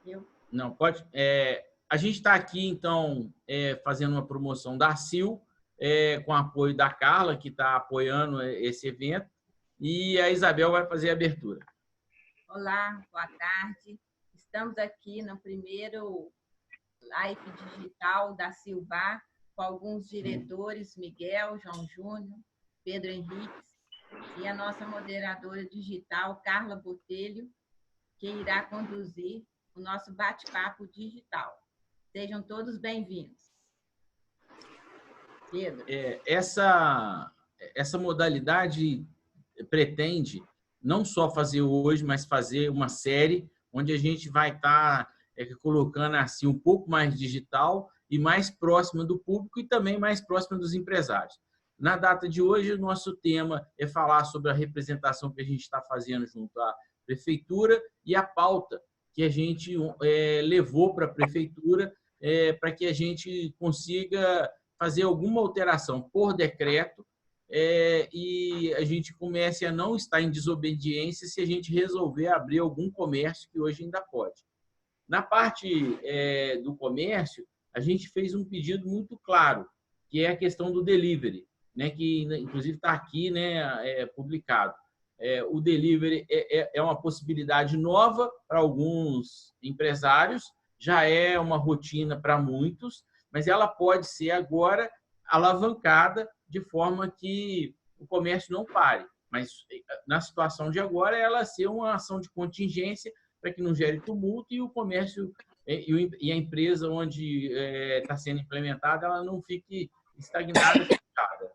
Eu, Não, pode. A gente está aqui, então, fazendo uma promoção da CIL, com apoio da Carla, que está apoiando esse evento, e a Isabel vai fazer a abertura. olá, boa tarde. Estamos aqui no primeiro live digital da Silvar, com alguns diretores, Miguel, João Júnior, Pedro Henrique, e a nossa moderadora digital, Carla Botelho, que irá conduzir o nosso bate-papo digital. Sejam todos bem-vindos. Pedro. Essa modalidade pretende não só fazer hoje, mas fazer uma série onde a gente vai estar colocando assim um pouco mais digital e mais próxima do público e também mais próxima dos empresários. Na data de hoje, o nosso tema é falar sobre a representação que a gente está fazendo junto à prefeitura e a pauta que a gente levou para a prefeitura para que a gente consiga fazer alguma alteração por decreto e a gente comece a não estar em desobediência se a gente resolver abrir algum comércio que hoje ainda pode. Na parte do comércio, a gente fez um pedido muito claro, que é a questão do delivery, né, que inclusive está aqui, né, publicado. O delivery é uma possibilidade nova para alguns empresários, já é uma rotina para muitos, mas ela pode ser agora alavancada de forma que o comércio não pare. Mas, na situação de agora, ela ser uma ação de contingência para que não gere tumulto e o comércio e a empresa onde está sendo implementada ela não fique estagnada, fechada.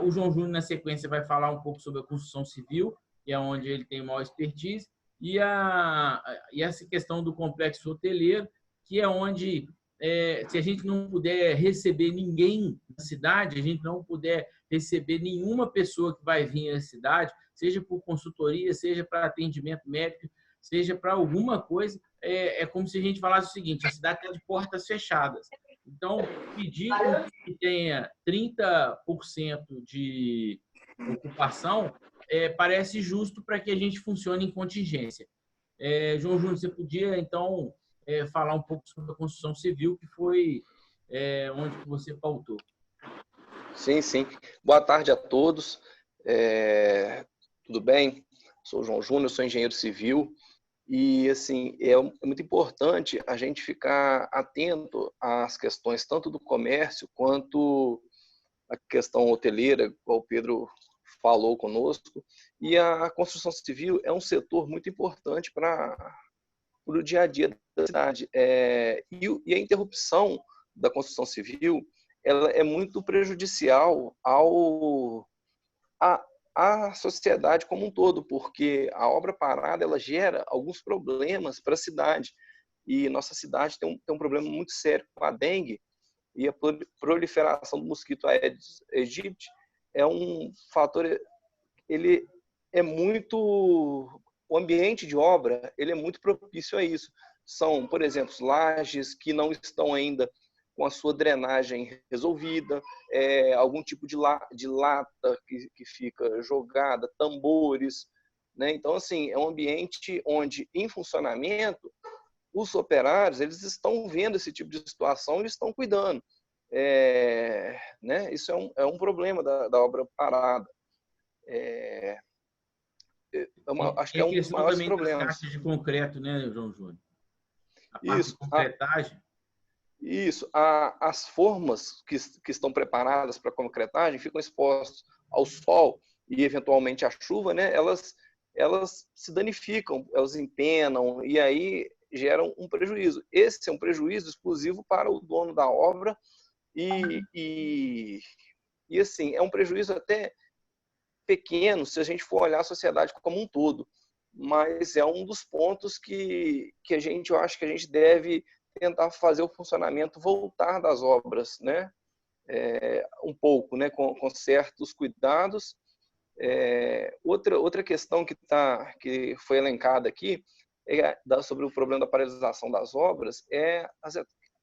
O João Júnior, na sequência, vai falar um pouco sobre a construção civil, que é onde ele tem maior expertise, e essa questão do complexo hoteleiro, que é onde, se a gente não puder receber ninguém na cidade, a gente não puder receber nenhuma pessoa que vai vir à cidade, seja por consultoria, seja para atendimento médico, seja para alguma coisa, é como se a gente falasse o seguinte: a cidade está de portas fechadas. Então, pedir que tenha 30% de ocupação parece justo para que a gente funcione em contingência. João Júnior, você podia, então, falar um pouco sobre a construção civil, que foi onde que você pautou. Sim, sim. Boa tarde a todos. Tudo bem? Sou o João Júnior, sou engenheiro civil. E, assim, é muito importante a gente ficar atento às questões tanto do comércio quanto a questão hoteleira, igual o Pedro falou conosco. E a construção civil é um setor muito importante para o dia a dia da cidade. E a interrupção da construção civil ela é muito prejudicial à sociedade como um todo, porque a obra parada ela gera alguns problemas para a cidade. E nossa cidade tem um problema muito sério com a dengue, e a proliferação do mosquito Aedes aegypti é um fator, ele é muito, o ambiente de obra ele é muito propício a isso. São, por exemplo, lajes que não estão ainda com a sua drenagem resolvida, algum tipo de lata que fica jogada, tambores, né? Então, assim, é um ambiente onde, em funcionamento, os operários eles estão vendo esse tipo de situação e estão cuidando. Né? Isso é um problema da obra parada. Acho que é um dos maiores problemas. Das caixas de concreto, né, João Júnior? A parte Isso, de concretagem. Isso. As formas que estão preparadas para concretagem ficam expostas ao sol e, eventualmente, à chuva, né? Elas se danificam, elas empenam e aí geram um prejuízo. Esse é um prejuízo exclusivo para o dono da obra e assim, é um prejuízo até pequeno se a gente for olhar a sociedade como um todo, mas é um dos pontos que eu acho que a gente deve tentar fazer o funcionamento voltar das obras, né? Um pouco, né? Com certos cuidados. Outra questão que foi elencada aqui sobre o problema da paralisação das obras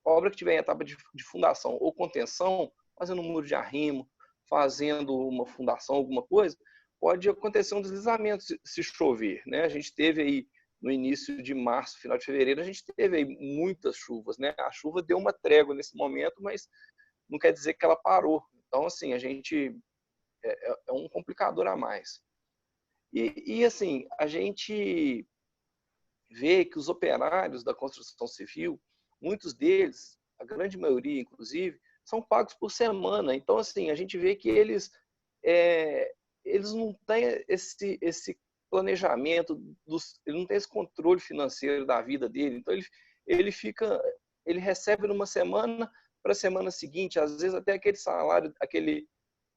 a obra que tiver em etapa de fundação ou contenção, fazendo um muro de arrimo, fazendo uma fundação, alguma coisa, pode acontecer um deslizamento se chover, né? A gente teve aí no início de março, final de fevereiro, a gente teve aí muitas chuvas, né? A chuva deu uma trégua nesse momento, mas não quer dizer que ela parou. Então, assim, a gente é um complicador a mais. E assim, a gente vê que os operários da construção civil, muitos deles, a grande maioria, inclusive, são pagos por semana. Então, assim, a gente vê que eles não têm esse planejamento, ele não tem esse controle financeiro da vida dele. Então, ele recebe numa semana para a semana seguinte, às vezes até aquele salário, aquele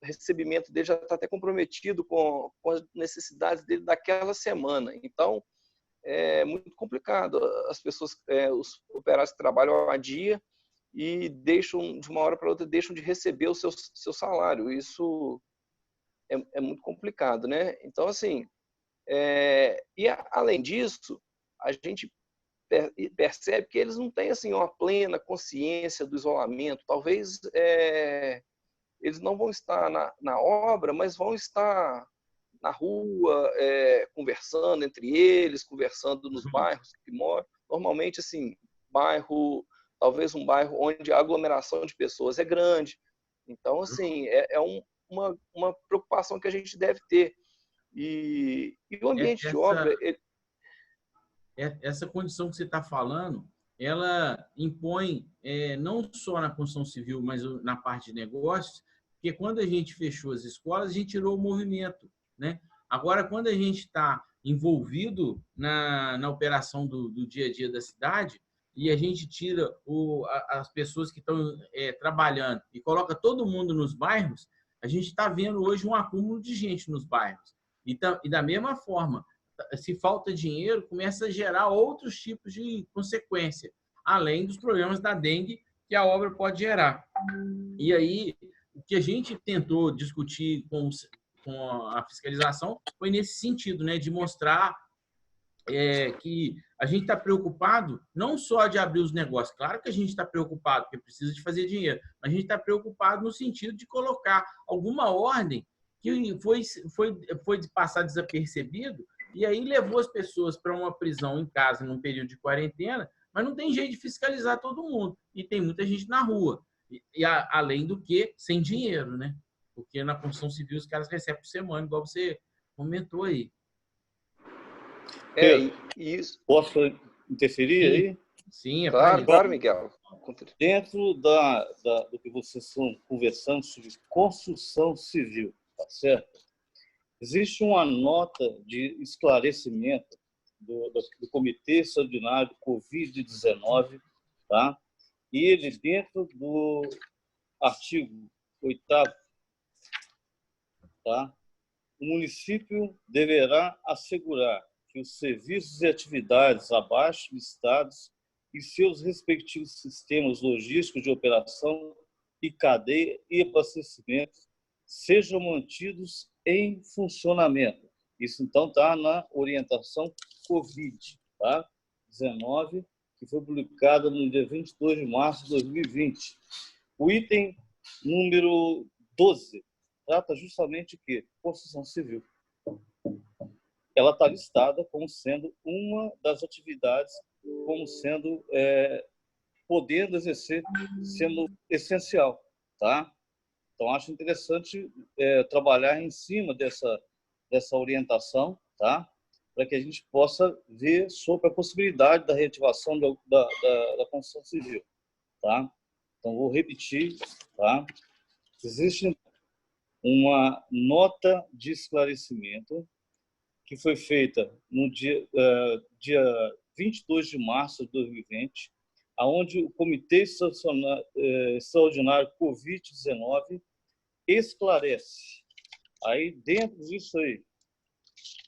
recebimento dele já está até comprometido com as necessidades dele daquela semana. Então, é muito complicado. As pessoas, os operários que trabalham a dia e deixam, de uma hora para outra, deixam de receber o seu salário. Isso é muito complicado, né? Então, assim, além disso, a gente percebe que eles não têm assim uma plena consciência do isolamento. Talvez eles não vão estar na obra, mas vão estar na rua, conversando entre eles, conversando nos bairros que moram. Normalmente, assim, talvez um bairro onde a aglomeração de pessoas é grande. Então, assim, uma preocupação que a gente deve ter. E o ambiente de obra... Essa condição que você está falando, ela impõe não só na construção civil, mas na parte de negócios, porque quando a gente fechou as escolas, a gente tirou o movimento, né? Agora, quando a gente está envolvido na operação do dia a dia da cidade e a gente tira as pessoas que estão trabalhando e coloca todo mundo nos bairros, a gente está vendo hoje um acúmulo de gente nos bairros. E da mesma forma, se falta dinheiro, começa a gerar outros tipos de consequência, além dos problemas da dengue que a obra pode gerar. E aí, o que a gente tentou discutir com a fiscalização foi nesse sentido, né, de mostrar que a gente está preocupado não só de abrir os negócios, claro que a gente está preocupado, porque precisa de fazer dinheiro, mas a gente está preocupado no sentido de colocar alguma ordem que foi passar desapercebido e aí levou as pessoas para uma prisão em casa num período de quarentena, mas não tem jeito de fiscalizar todo mundo. E tem muita gente na rua. Além do que, sem dinheiro, né? Porque na construção civil os caras recebem por semana, igual você comentou aí. Isso. Posso interferir aí? Sim, claro, Miguel. Dentro do que vocês estão conversando sobre construção civil, tá certo? Existe uma nota de esclarecimento do Comitê Extraordinário Covid-19, tá? E ele, dentro do artigo 8º, tá? O município deverá assegurar que os serviços e atividades abaixo listados e seus respectivos sistemas logísticos de operação e cadeia e abastecimento sejam mantidos em funcionamento. Isso, então, está na orientação Covid, tá? 19, que foi publicada no dia 22 de março de 2020. O item número 12 trata justamente de quê? Construção civil. Ela está listada como sendo uma das atividades, como sendo, podendo exercer, sendo essencial, tá? Então, acho interessante trabalhar em cima dessa orientação, tá? Para que a gente possa ver sobre a possibilidade da reativação da construção civil, tá? Então, vou repetir, tá? Existe uma nota de esclarecimento que foi feita no dia 22 de março de 2020, onde o Comitê Extraordinário Covid-19 esclarece. Aí, dentro disso aí,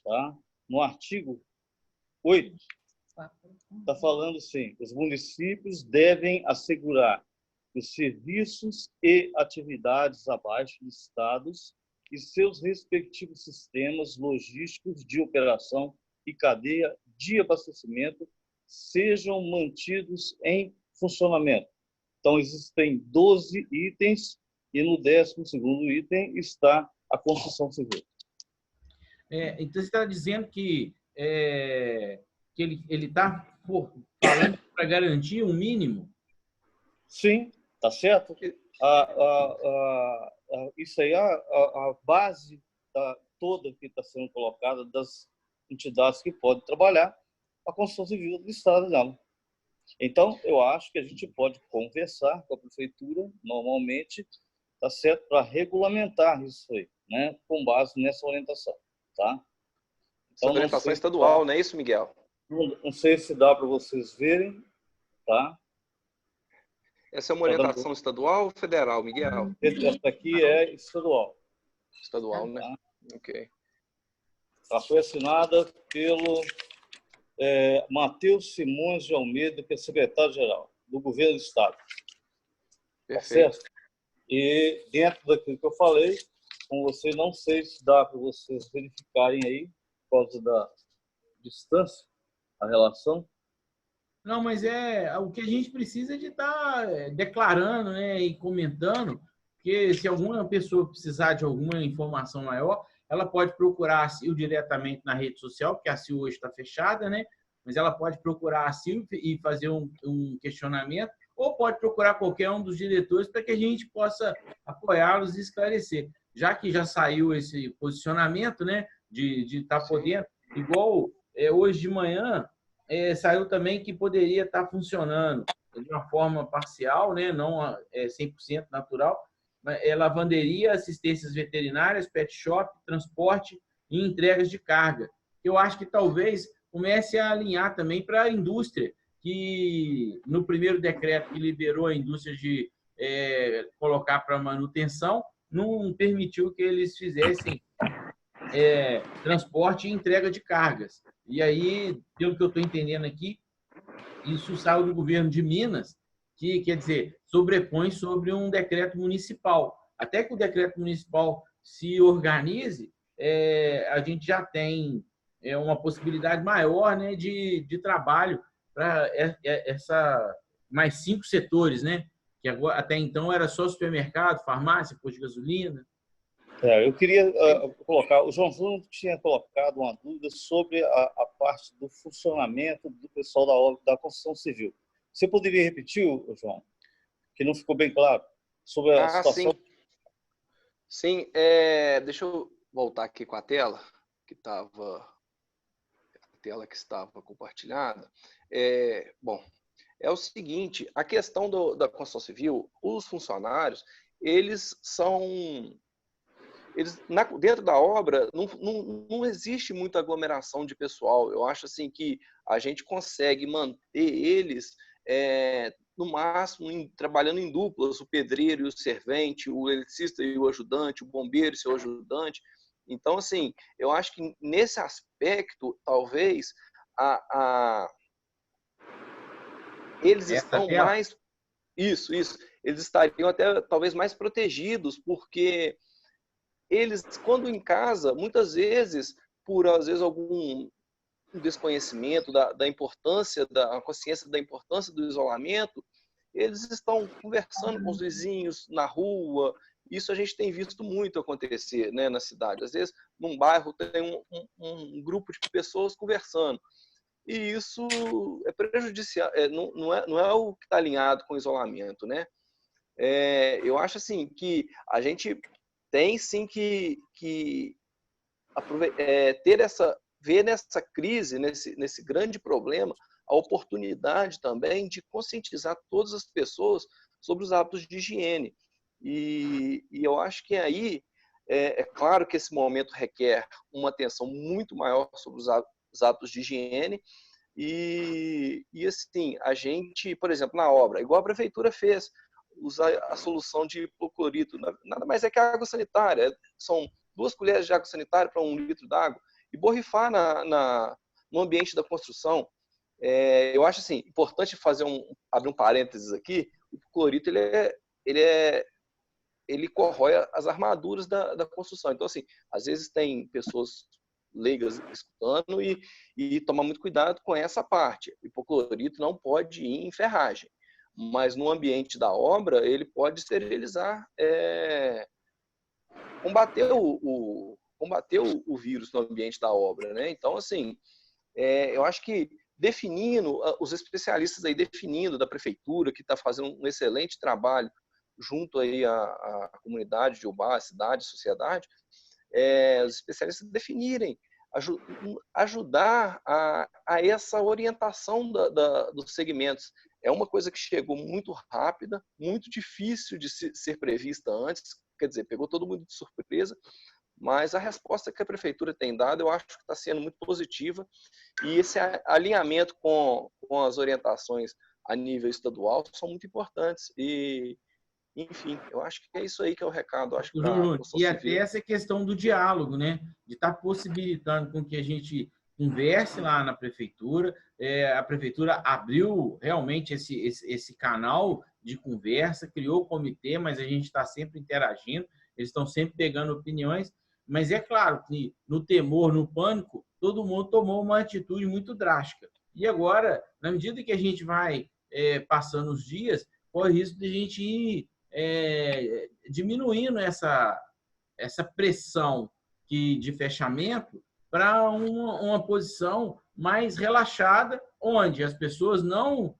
tá? No artigo 8, está falando assim, os municípios devem assegurar os serviços e atividades abaixo listados e seus respectivos sistemas logísticos de operação e cadeia de abastecimento sejam mantidos em funcionamento. Então, existem 12 itens e no 12º item está a construção civil. Então, você está dizendo que que ele está falando para garantir um mínimo? Sim, tá certo. Isso aí, a base toda que está sendo colocada das entidades que podem trabalhar a construção civil do Estado dela. Então, eu acho que a gente pode conversar com a prefeitura, normalmente, tá certo, para regulamentar isso aí, né, com base nessa orientação, tá? Então, essa orientação estadual, não é isso, Miguel? Não sei se dá para vocês verem, tá? Essa é uma orientação estadual ou federal, Miguel? Essa aqui é estadual. Estadual, né? Tá. Ok. Ela foi assinada pelo Matheus Simões de Almeida, que é secretário-geral do Governo do Estado. Perfeito. Tá, e dentro daquilo que eu falei, com vocês, não sei se dá para vocês verificarem aí, por causa da distância, a relação. Não, mas o que a gente precisa de estar declarando, né, e comentando, porque se alguma pessoa precisar de alguma informação maior, ela pode procurar a CIL diretamente na rede social, porque a CIL hoje está fechada, né? Mas ela pode procurar a CIL e fazer um questionamento, ou pode procurar qualquer um dos diretores para que a gente possa apoiá-los e esclarecer. Já que já saiu esse posicionamento, né, de estar podendo, igual hoje de manhã, saiu também que poderia estar funcionando de uma forma parcial, né, não 100% natural, lavanderia, assistências veterinárias, pet shop, transporte e entregas de carga. Eu acho que talvez comece a alinhar também para a indústria, que no primeiro decreto que liberou a indústria de colocar para manutenção, não permitiu que eles fizessem transporte e entrega de cargas. E aí, pelo que eu estou entendendo aqui, isso saiu do governo de Minas, que, quer dizer, sobrepõe sobre um decreto municipal. Até que o decreto municipal se organize, a gente já tem uma possibilidade maior, né, de trabalho para mais 5 setores, né? Que agora, até então era só supermercado, farmácia, posto de gasolina. Eu queria colocar, o João Júnior tinha colocado uma dúvida sobre a parte do funcionamento do pessoal da obra da construção civil. Você poderia repetir, João? Que não ficou bem claro sobre a situação. Sim, deixa eu voltar aqui com a tela que estava compartilhada. Bom, é o seguinte, a questão da construção civil, os funcionários, dentro da obra não existe muita aglomeração de pessoal. Eu acho assim que a gente consegue manter eles no máximo trabalhando em duplas, o pedreiro e o servente, o eletricista e o ajudante, o bombeiro e seu ajudante. Então, assim, eu acho que nesse aspecto, talvez, eles estão mais... Isso. Eles estariam até talvez mais protegidos, porque eles, quando em casa, muitas vezes, por às vezes algum desconhecimento da importância, da consciência da importância do isolamento, eles estão conversando com os vizinhos na rua. Isso a gente tem visto muito acontecer, né, na cidade. Às vezes, num bairro, tem um grupo de pessoas conversando. E isso é prejudicial, não é o que está alinhado com o isolamento, né? Eu acho assim que a gente tem sim que ver nessa crise, nesse grande problema, a oportunidade também de conscientizar todas as pessoas sobre os hábitos de higiene. E eu acho que aí, claro que esse momento requer uma atenção muito maior sobre os hábitos de higiene. E assim, a gente, por exemplo, na obra, igual a prefeitura fez, usar a solução de hipoclorito, nada mais é que a água sanitária. São 2 colheres de água sanitária para 1 litro d'água, e borrifar no ambiente da construção. Eu acho assim, importante abrir um parênteses aqui. O hipoclorito ele corrói as armaduras da construção. Então, assim, às vezes tem pessoas leigas escutando e tomar muito cuidado com essa parte. O hipoclorito não pode ir em ferragem, mas no ambiente da obra ele pode esterilizar, combater o vírus no ambiente da obra, né? Então, assim, eu acho que definindo, os especialistas aí definindo da prefeitura, que está fazendo um excelente trabalho junto aí à comunidade de Ubá, a cidade, a sociedade, os especialistas definirem, ajudar a essa orientação dos segmentos. É uma coisa que chegou muito rápida, muito difícil de ser prevista antes, quer dizer, pegou todo mundo de surpresa, mas a resposta que a prefeitura tem dado, eu acho que está sendo muito positiva, e esse alinhamento com as orientações a nível estadual são muito importantes. E, enfim, eu acho que é isso aí que é o recado. Acho que e até essa questão do diálogo, né? De estar possibilitando com que a gente converse lá na prefeitura. A prefeitura abriu realmente esse canal de conversa, criou o comitê, mas a gente está sempre interagindo, eles estão sempre pegando opiniões. Mas é claro que no temor, no pânico, todo mundo tomou uma atitude muito drástica. E agora, na medida que a gente vai passando os dias, corre o risco de a gente ir diminuindo essa pressão de fechamento para uma posição mais relaxada, onde as pessoas não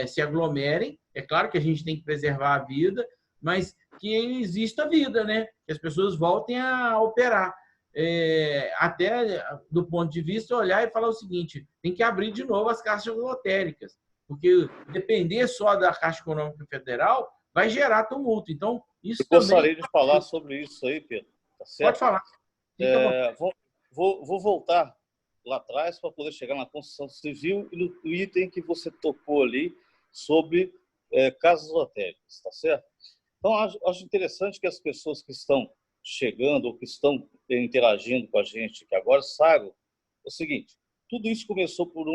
se aglomerem. É claro que a gente tem que preservar a vida, mas que exista vida, né? Que as pessoas voltem a operar. Até do ponto de vista, olhar e falar o seguinte, tem que abrir de novo as caixas lotéricas, porque depender só da Caixa Econômica Federal vai gerar tumulto. Então, isso eu gostaria de falar sobre isso aí, Pedro. Tá certo? Pode falar. Vou voltar lá atrás para poder chegar na construção civil e no item que você tocou ali sobre casas lotéricas, tá certo? Então, acho interessante que as pessoas que estão chegando ou que estão interagindo com a gente, que agora saibam o seguinte, tudo isso começou por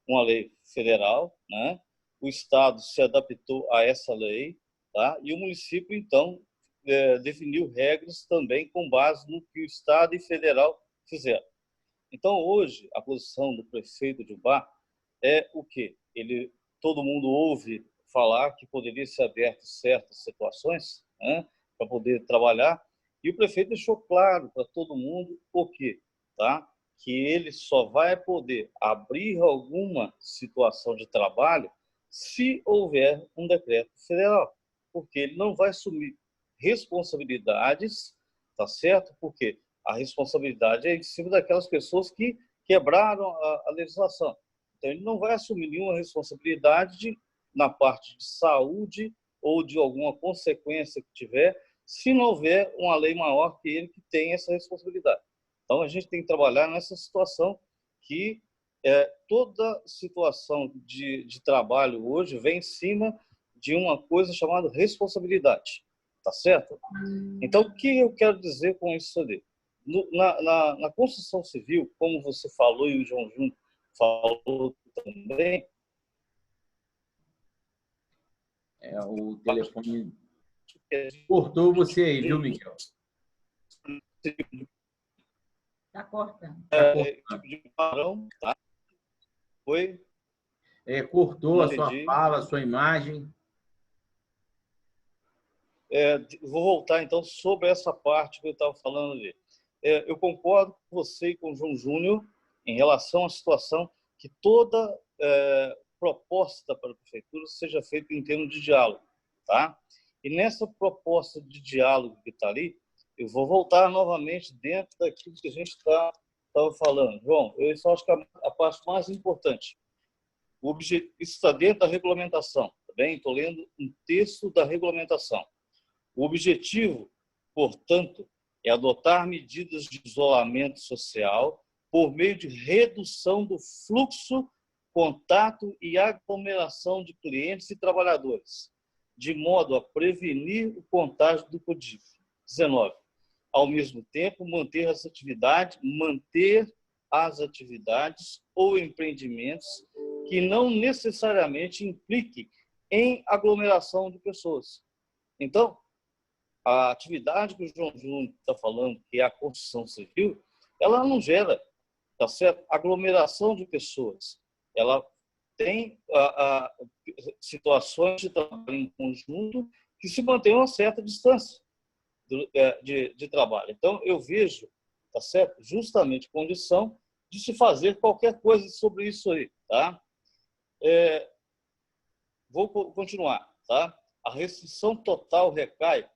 uma lei federal, né? O Estado se adaptou a essa lei, tá? E o município, então, definiu regras também com base no que o Estado e federal fizeram. Então, hoje, a posição do prefeito de Ubá é o quê? Todo mundo ouve falar que poderia ser aberto certas situações, né, para poder trabalhar, e o prefeito deixou claro para todo mundo o quê? Tá? Que ele só vai poder abrir alguma situação de trabalho se houver um decreto federal, porque ele não vai assumir responsabilidades, tá certo? Porque a responsabilidade é em cima daquelas pessoas que quebraram a legislação. Então, ele não vai assumir nenhuma responsabilidade na parte de saúde ou de alguma consequência que tiver, se não houver uma lei maior que ele que tem essa responsabilidade. Então, a gente tem que trabalhar nessa situação que toda situação de trabalho hoje vem em cima de uma coisa chamada responsabilidade, tá certo? Então, o que eu quero dizer com isso ali? Na construção civil, como você falou e o João Júnior falou também, o telefone cortou você aí, viu, Miguel? Está cortando. Tipo de padrão, tá? Foi? Cortou a sua fala, a sua imagem. Vou voltar, então, sobre essa parte que eu estava falando ali. Eu concordo com você e com o João Júnior em relação à situação que toda proposta para a prefeitura seja feita em termos de diálogo, tá? E nessa proposta de diálogo que está ali, eu vou voltar novamente dentro daquilo que a gente estava falando. João, eu só acho que a parte mais importante, isso está dentro da regulamentação, tá bem? Estou lendo um texto da regulamentação. O objetivo, portanto, é adotar medidas de isolamento social por meio de redução do fluxo, contato e aglomeração de clientes e trabalhadores, de modo a prevenir o contágio do Covid-19. Ao mesmo tempo, manter as atividades ou empreendimentos que não necessariamente impliquem em aglomeração de pessoas. Então, a atividade que o João Júnior está falando, que é a construção civil, ela não gera, tá certo, aglomeração de pessoas. Ela tem situações de trabalho em conjunto que se mantém uma certa distância de trabalho. Então, eu vejo, tá certo, justamente condição de se fazer qualquer coisa sobre isso aí, tá? Vou continuar, tá? A restrição total recai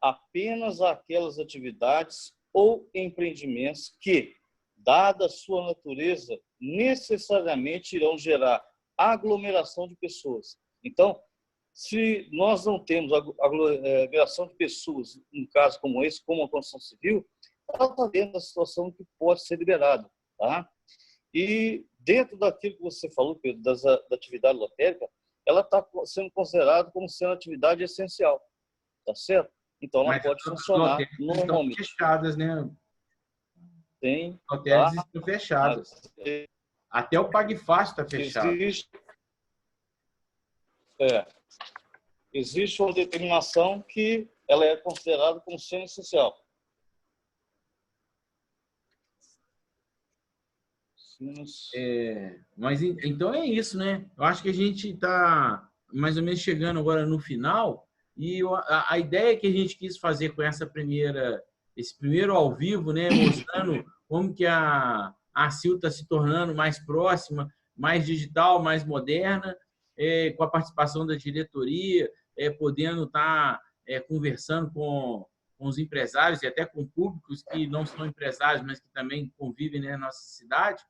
apenas àquelas atividades ou empreendimentos que, dada a sua natureza, necessariamente irão gerar aglomeração de pessoas. Então, se nós não temos aglomeração de pessoas, um caso como esse, como a construção civil, ela está dentro da situação que pode ser liberada, tá? E dentro daquilo que você falou, Pedro, da atividade lotérica, ela está sendo considerada como sendo atividade essencial, tá certo? Então, ela pode funcionar normalmente. Estão fechadas, né? Tem. Hotéis estão fechadas. Até o Pague Fácil está fechado. Existe uma determinação que ela é considerada como sendo essencial. Mas então é isso, né? Eu acho que a gente está mais ou menos chegando agora no final e a ideia que a gente quis fazer com esse primeiro ao vivo, né, mostrando como que a ACIL está se tornando mais próxima, mais digital, mais moderna, com a participação da diretoria, podendo estar conversando com os empresários e até com públicos que não são empresários, mas que também convivem, né, na nossa cidade.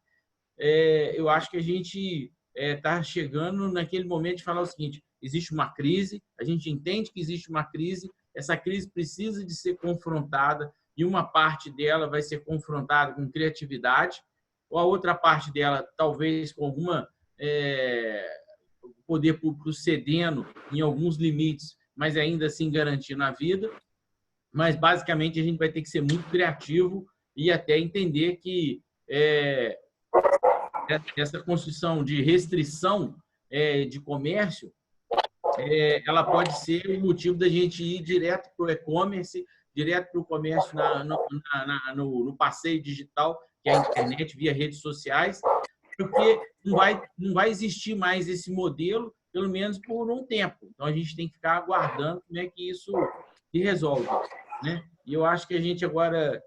Eu acho que a gente está chegando naquele momento de falar o seguinte: existe uma crise, a gente entende que existe uma crise, essa crise precisa de ser confrontada e uma parte dela vai ser confrontada com criatividade, ou a outra parte dela talvez com alguma poder público cedendo em alguns limites, mas ainda assim garantindo a vida. Mas basicamente a gente vai ter que ser muito criativo e até entender que essa construção de restrição de comércio, ela pode ser o motivo da gente ir direto para o e-commerce, direto para o comércio no passeio digital, que é a internet, via redes sociais, porque não vai existir mais esse modelo, pelo menos por um tempo. Então, a gente tem que ficar aguardando como é que isso se resolve, né? E eu acho que a gente agora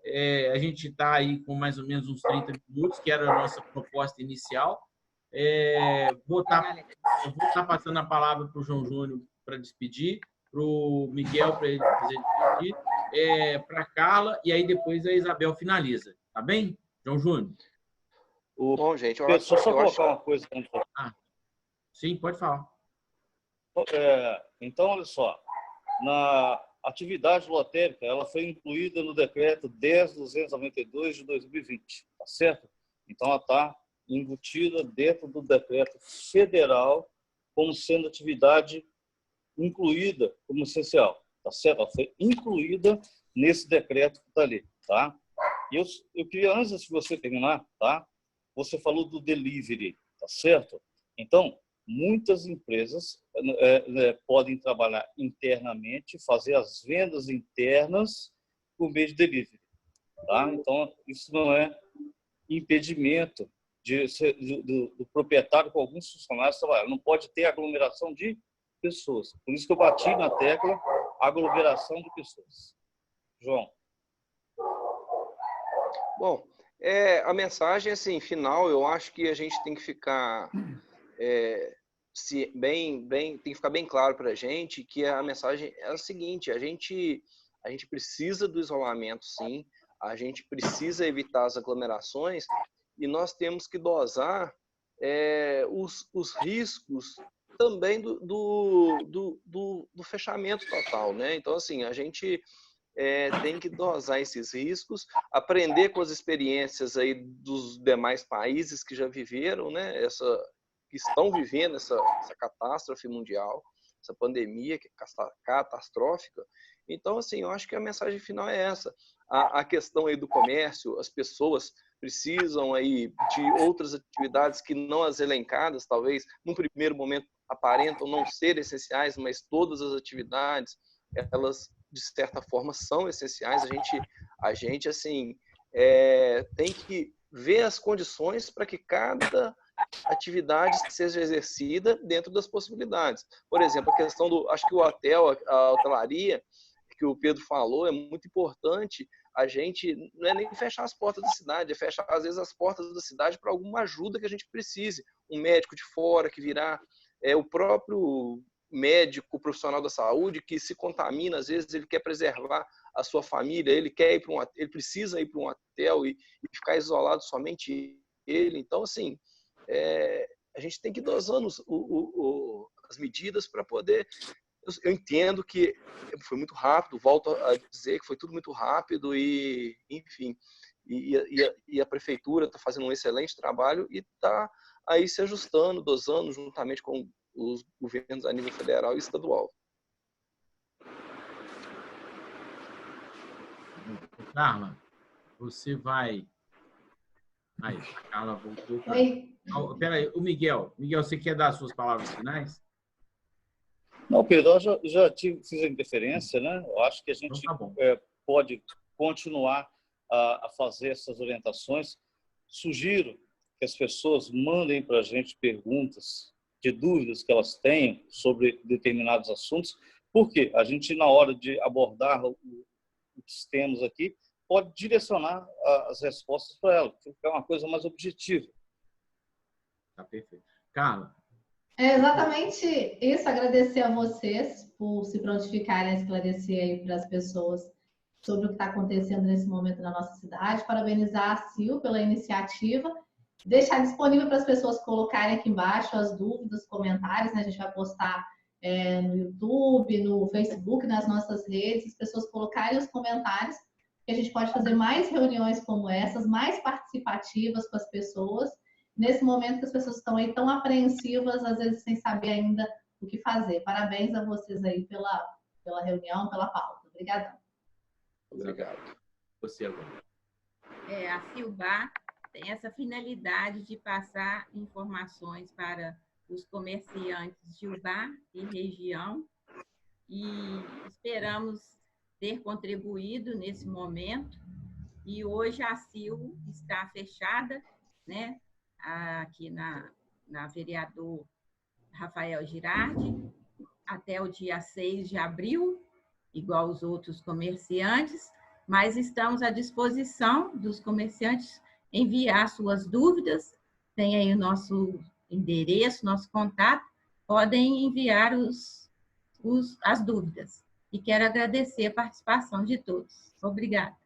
a gente está aí com mais ou menos uns 30 minutos, que era a nossa proposta inicial. Vou estar passando a palavra para o João Júnior para despedir, para o Miguel para ele fazer despedir, para a Carla, e aí depois a Isabel finaliza. Tá bem, João Júnior? Bom, gente, só colocar uma coisa. Sim, pode falar. Então, olha só. Na atividade lotérica, ela foi incluída no decreto 10.292 de 2020, tá certo? Então, ela está embutida dentro do decreto federal como sendo atividade incluída como essencial, tá certo? Ela foi incluída nesse decreto que está ali, tá? E eu queria, antes de você terminar, tá? Você falou do delivery, tá certo? Então, muitas empresas podem trabalhar internamente, fazer as vendas internas por meio de delivery, tá? Então, isso não é impedimento do proprietário com alguns funcionários trabalhar. Não pode ter aglomeração de pessoas. Por isso que eu bati na tecla aglomeração de pessoas. João. Bom, a mensagem assim, final, eu acho que a gente tem que ficar tem que ficar bem claro para a gente que a mensagem é a seguinte: a gente precisa do isolamento, sim, a gente precisa evitar as aglomerações e nós temos que dosar os riscos também do fechamento total, né? Então, assim, a gente tem que dosar esses riscos, aprender com as experiências aí dos demais países que já viveram, né? Que estão vivendo essa catástrofe mundial, essa pandemia que é catastrófica. Então, assim, eu acho que a mensagem final é essa. A questão aí do comércio, as pessoas precisam aí de outras atividades que não as elencadas, talvez, num primeiro momento, aparentam não ser essenciais, mas todas as atividades, elas, de certa forma, são essenciais. A gente assim, tem que ver as condições para que cada atividade seja exercida dentro das possibilidades. Por exemplo, a questão acho que o hotel, a hotelaria, que o Pedro falou, é muito importante a gente não é nem fechar as portas da cidade, é fechar, às vezes, as portas da cidade para alguma ajuda que a gente precise. Um médico de fora que virá, o próprio médico profissional da saúde que se contamina, às vezes ele quer preservar a sua família, ele quer ir para ele precisa ir para um hotel e ficar isolado somente ele. Então, assim, a gente tem que ir dosando as medidas para poder... Eu entendo que foi muito rápido, volto a dizer que foi tudo muito rápido e, enfim, e a prefeitura está fazendo um excelente trabalho e está aí se ajustando, dosando, juntamente com os governos a nível federal e estadual. Carla, você vai... Aí, a Carla voltou. Oi. Peraí, o Miguel. Miguel, você quer dar as suas palavras finais? Não, Pedro, eu já fiz a interferência, né? Eu acho que a gente Então, pode continuar a fazer essas orientações. Sugiro que as pessoas mandem para a gente perguntas de dúvidas que elas tenham sobre determinados assuntos, porque a gente, na hora de abordar os temas aqui, pode direcionar as respostas para elas, ficar uma coisa mais objetiva. Tá perfeito. Carla. É exatamente isso, agradecer a vocês por se prontificarem a esclarecer aí para as pessoas sobre o que está acontecendo nesse momento na nossa cidade, parabenizar a CIL pela iniciativa, deixar disponível para as pessoas colocarem aqui embaixo as dúvidas, comentários, né? A gente vai postar no YouTube, no Facebook, nas nossas redes, as pessoas colocarem os comentários, que a gente pode fazer mais reuniões como essas, mais participativas com as pessoas, nesse momento que as pessoas estão aí tão apreensivas, às vezes sem saber ainda o que fazer. Parabéns a vocês aí pela reunião, pela pauta. Obrigadão. Obrigado. Você agora. A CILBA tem essa finalidade de passar informações para os comerciantes de Ubá e região e esperamos ter contribuído nesse momento. E hoje a CIL está fechada, né? Aqui na vereador Rafael Girardi, até o dia 6 de abril, igual os outros comerciantes, mas estamos à disposição dos comerciantes enviar suas dúvidas, tem aí o nosso endereço, nosso contato, podem enviar as dúvidas. E quero agradecer a participação de todos. Obrigada.